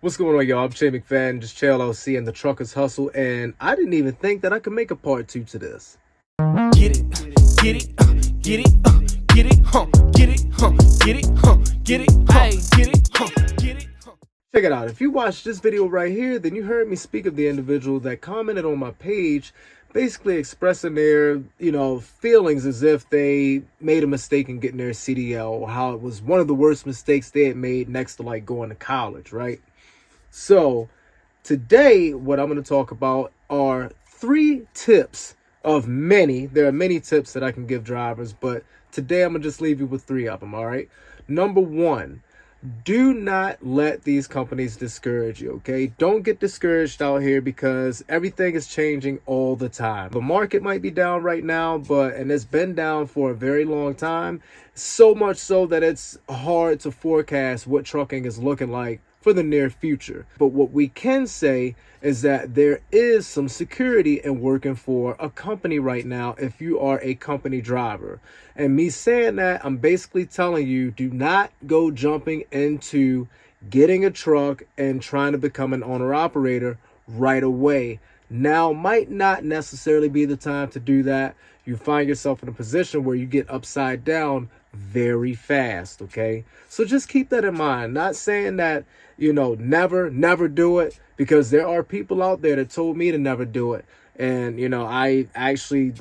What's going on, y'all? I'm Shay McFadden, just Chair LLC and the Truckers Hustle, and I didn't even think that I could make a part two to this. Get it, get it, get it, get it, get it, get it, get it, get it, get it. Check it out. If you watched this video right here, then you heard me speak of the individual that commented on my page, basically expressing their, feelings as if they made a mistake in getting their CDL, or how it was one of the worst mistakes they had made next to like going to college, right? So today, what I'm going to talk about are 3 tips of many. There are many tips that I can give drivers, but today I'm going to just leave you with 3 of them, all right? Number 1, do not let these companies discourage you, okay? Don't get discouraged out here because everything is changing all the time. The market might be down right now, and it's been down for a very long time, so much so that it's hard to forecast what trucking is looking like for the near future. But what we can say is that there is some security in working for a company right now if you are a company driver. And me saying that, I'm basically telling you, do not go jumping into getting a truck and trying to become an owner-operator right away. Now might not necessarily be the time to do that. You find yourself in a position where you get upside down very fast, okay? So just keep that in mind. Not saying that, never do it, because there are people out there that told me to never do it. And, I actually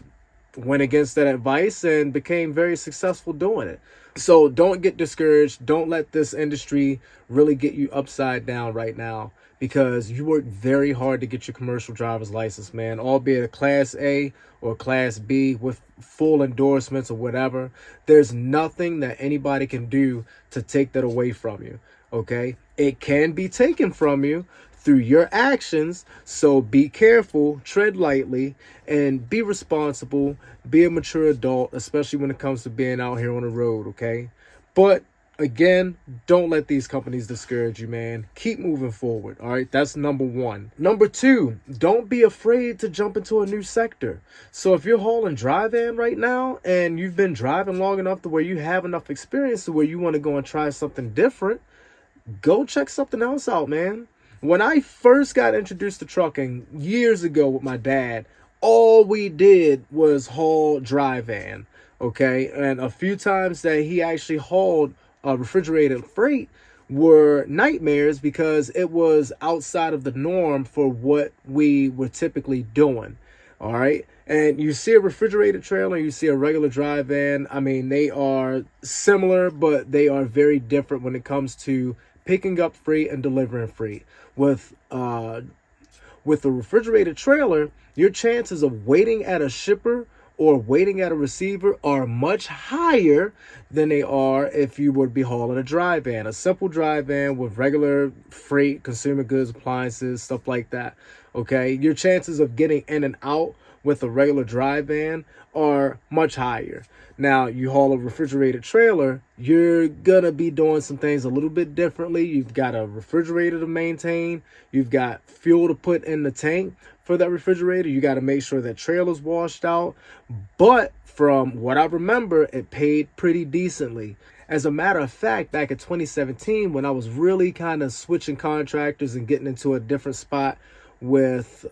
went against that advice and became very successful doing it. So don't get discouraged. Don't let this industry really get you upside down right now, because you worked very hard to get your commercial driver's license, man, albeit a Class A or Class B with full endorsements or whatever. There's nothing that anybody can do to take that away from you, okay? It can be taken from you through your actions, so be careful, tread lightly, and be responsible, be a mature adult, especially when it comes to being out here on the road, okay? But again, don't let these companies discourage you, man. Keep moving forward, all right? That's number 1. Number 2, don't be afraid to jump into a new sector. So if you're hauling dry van right now and you've been driving long enough to where you have enough experience to where you want to go and try something different, go check something else out, man. When I first got introduced to trucking years ago with my dad, all we did was haul dry van, okay? And a few times that he actually hauled refrigerated freight were nightmares because it was outside of the norm for what we were typically doing, all right? And you see a refrigerated trailer, you see a regular dry van. I mean, they are similar, but they are very different when it comes to picking up freight and delivering freight. With a refrigerated trailer, your chances of waiting at a shipper or waiting at a receiver are much higher than they are if you would be hauling a dry van, a simple dry van with regular freight, consumer goods, appliances, stuff like that. Okay, your chances of getting in and out with a regular dry van are much higher. Now, you haul a refrigerated trailer, you're gonna be doing some things a little bit differently. You've got a refrigerator to maintain, you've got fuel to put in the tank for that refrigerator, you got to make sure that trailer's washed out. But from what I remember, it paid pretty decently. As a matter of fact, back in 2017, when I was really kind of switching contractors and getting into a different spot with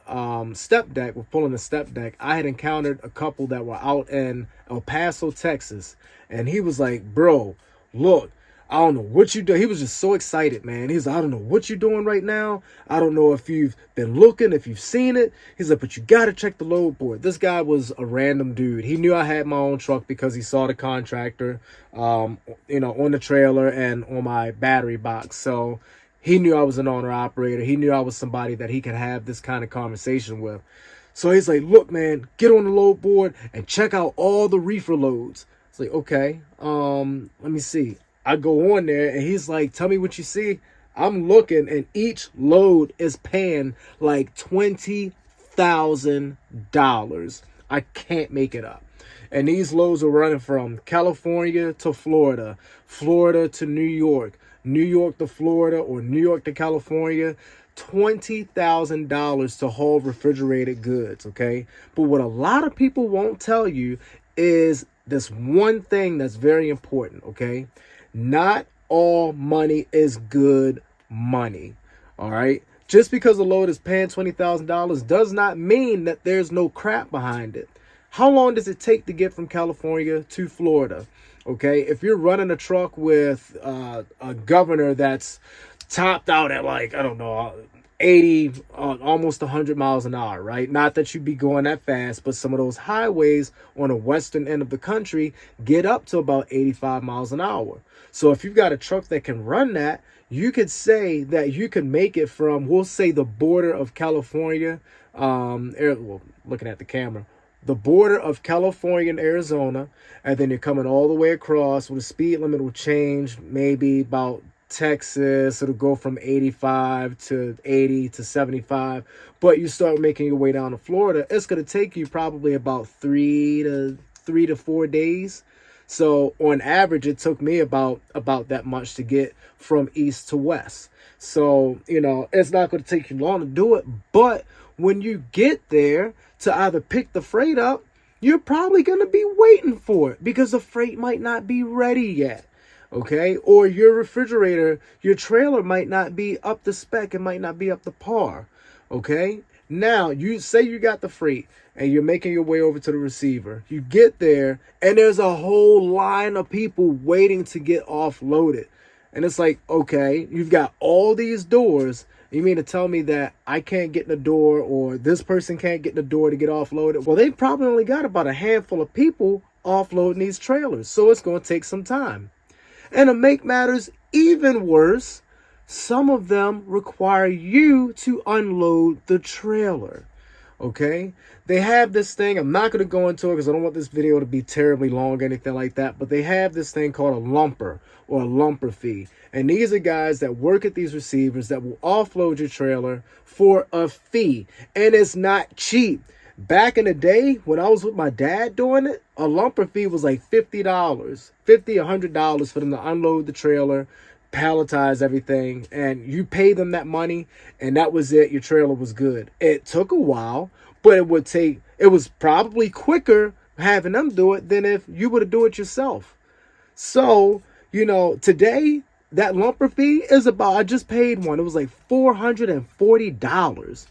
step deck, with pulling a step deck, I had encountered a couple that were out in El Paso, Texas, and he was like, bro, look, I don't know what you do. He was just so excited, man. He's like, I don't know what you're doing right now. I don't know if you've been looking, if you've seen it. He's like, but you got to check the load board. This guy was a random dude. He knew I had my own truck because he saw the contractor, on the trailer and on my battery box. So he knew I was an owner operator. He knew I was somebody that he could have this kind of conversation with. So he's like, look, man, get on the load board and check out all the reefer loads. It's like, okay, let me see. I go on there and he's like, tell me what you see. I'm looking and each load is paying like $20,000. I can't make it up. And these loads are running from California to Florida, Florida to New York, New York to Florida, or New York to California. $20,000 to haul refrigerated goods, okay? But what a lot of people won't tell you is this one thing that's very important, okay? Not all money is good money, All right. Just because a load is paying $20,000 does not mean that there's no crap behind it. How long does it take to get from California to Florida? Okay. If you're running a truck with a governor that's topped out at like, I don't know, 80, almost 100 miles an hour, right? Not that you'd be going that fast, but some of those highways on the western end of the country get up to about 85 miles an hour. So if you've got a truck that can run that, you could say that you can make it from, we'll say, the border of California, well, looking at the camera, the border of California and Arizona, and then you're coming all the way across. Well, the speed limit will change maybe about Texas. It'll go from 85 to 80 to 75, but you start making your way down to Florida, it's going to take you probably about 3 to 4 days. So on average, it took me about that much to get from east to west. So, you know, it's not going to take you long to do it. But when you get there to either pick the freight up, you're probably going to be waiting for it because the freight might not be ready yet. Okay. Or your refrigerator, your trailer might not be up to spec. It might not be up to par. Okay. Now, you say you got the freight and you're making your way over to the receiver. You get there and there's a whole line of people waiting to get offloaded. And it's like, okay, you've got all these doors. You mean to tell me that I can't get in the door, or this person can't get in the door to get offloaded? Well, they probably only got about a handful of people offloading these trailers. So it's going to take some time. And to make matters even worse, some of them require you to unload the trailer. Okay, they have this thing. I'm not going to go into it because I don't want this video to be terribly long or anything like that. But they have this thing called a lumper or a lumper fee. And these are guys that work at these receivers that will offload your trailer for a fee. And it's not cheap. Back in the day when I was with my dad doing it, a lumper fee was like $50, $100 for them to unload the trailer, palletize everything, and you pay them that money, and that was it. Your trailer was good. It took a while, but it was probably quicker having them do it than if you would have do it yourself. So, you know, today that lumper fee is about, I just paid one. It was like $440.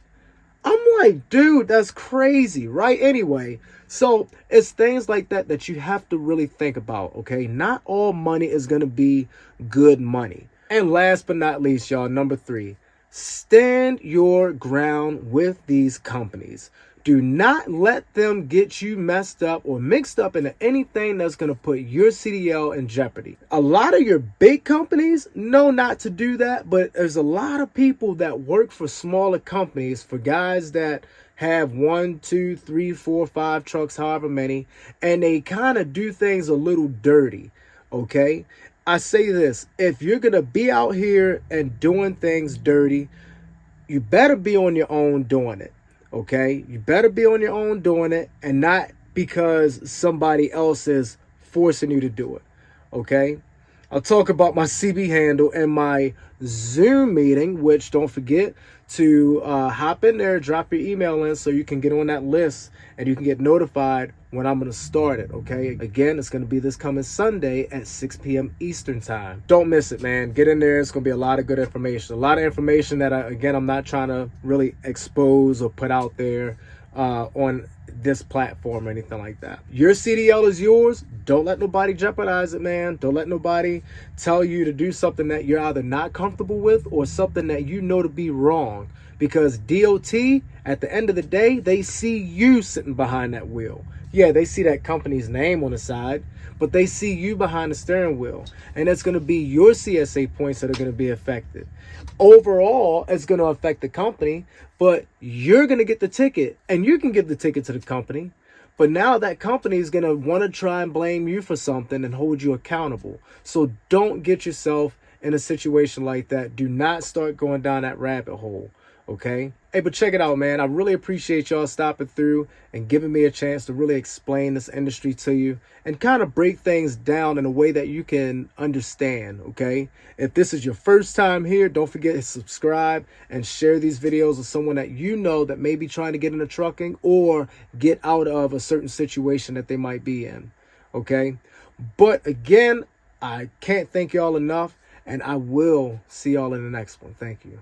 I'm like, dude, that's crazy, right? Anyway, so it's things like that that you have to really think about, okay? Not all money is going to be good money. And last but not least, y'all, number 3, stand your ground with these companies. Do not let them get you messed up or mixed up into anything that's going to put your CDL in jeopardy. A lot of your big companies know not to do that, but there's a lot of people that work for smaller companies, for guys that have 1, 2, 3, 4, 5 trucks, however many, and they kind of do things a little dirty. Okay, I say this: if you're going to be out here and doing things dirty, you better be on your own doing it. Okay, you better be on your own doing it, and not because somebody else is forcing you to do it. Okay, I'll talk about my CB handle and my Zoom meeting, which don't forget to hop in there, drop your email in so you can get on that list and you can get notified when I'm going to start it. Okay, again, it's going to be this coming Sunday at 6 p.m. Eastern time. Don't miss it, man. Get in there. It's going to be a lot of good information. A lot of information that, I'm not trying to really expose or put out there on this platform or anything like that. Your CDL is yours. Don't let nobody jeopardize it, man. Don't let nobody tell you to do something that you're either not comfortable with or something that you know to be wrong. Because DOT, at the end of the day, they see you sitting behind that wheel. Yeah, they see that company's name on the side, but they see you behind the steering wheel. And it's going to be your CSA points that are going to be affected. Overall, it's going to affect the company, but you're going to get the ticket, and you can give the ticket to the company. But now that company is going to want to try and blame you for something and hold you accountable. So don't get yourself in a situation like that. Do not start going down that rabbit hole. Okay. Hey, but check it out, man. I really appreciate y'all stopping through and giving me a chance to really explain this industry to you and kind of break things down in a way that you can understand. Okay. If this is your first time here, don't forget to subscribe and share these videos with someone that you know that may be trying to get into trucking or get out of a certain situation that they might be in. Okay. But again, I can't thank y'all enough, and I will see y'all in the next one. Thank you.